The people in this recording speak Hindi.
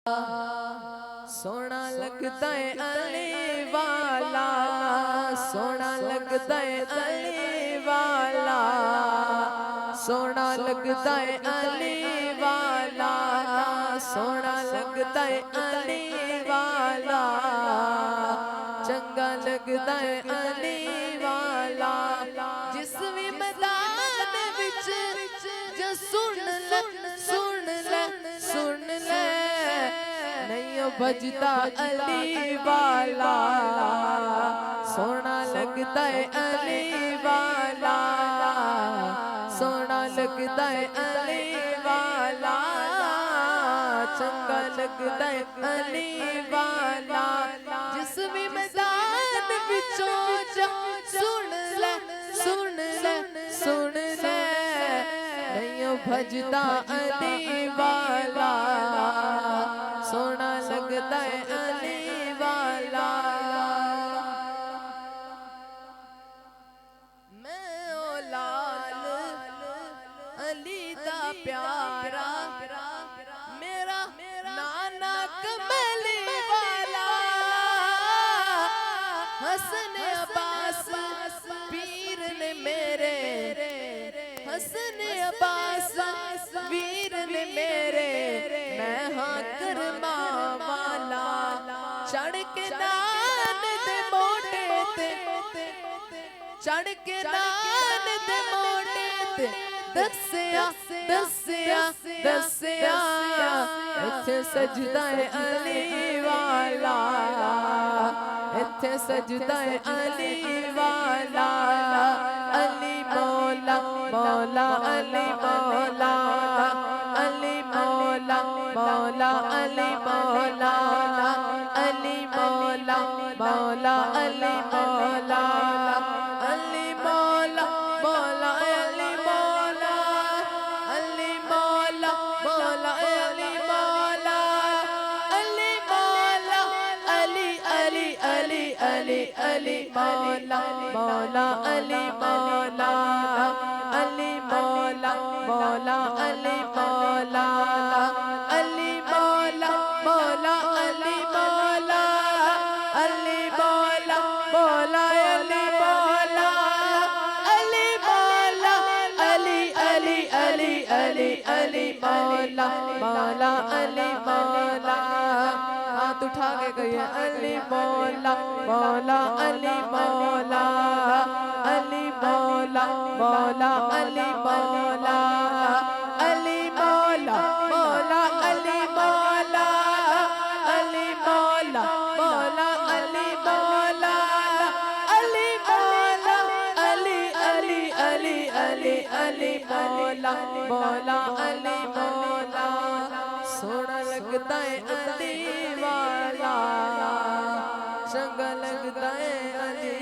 सोना लगता है अली वाला, सोना लगता है अली वाला, सोना लगता है अली वाला, सोना लगता है अली वाला, चंगा लगता है अली वाला। जिस भी मैदान विच जो सुन ले सुन ले सुन ले, नहीं बजता अली वाला, सोना लगता है अली वाला, सोना लगता है अली वाला, चंगा लगता है अली वाला। जिस भी मैदान विचों जा सुन ले सुन ले सुन ले, नहीं भजता अली वाला, सोना लगता है अली वाला। मैं ओ लाल अली दा प्यारा, मेरा नाना कमली वाला, हसन अब्बास पीर ने मेरे, हसन अब्बास वीर ने मेरे, मैं हाँ करमा वाला, चढ़ के नान दे मोटे ते, चढ़ के नान दे मोटे ते, दसिया दसिया दसिया, इत्थे सजदा है अली वाला, इत्थे सजदा है अली वाला। अली मौला मौला अली मौला, अली मौला मौला अली मौला, अली मौला मौला अली मौला, अली मौला मौला अली मौला, अली मौला मौला अली मौला, अली मौला अली अली अली अली अली मौला मौला अली मौला, अली मौला मौला अली मौला, अली मौला मौला अली मौला, अली मौला मौला अली मौला, अली मौला अली अली अली अली अली मौला मौला अली मौला। हाथ उठा के कहिए अली मौला मौला अली मौला, अली मौला मौला अली मौला, अली मौला मौला अली मौला, अली मौला मौला अली मौला, अली मौला अली अली अली अली अली मौला मौला अली मौला। सोना लगता है अली वाला, चंगा लगता है अली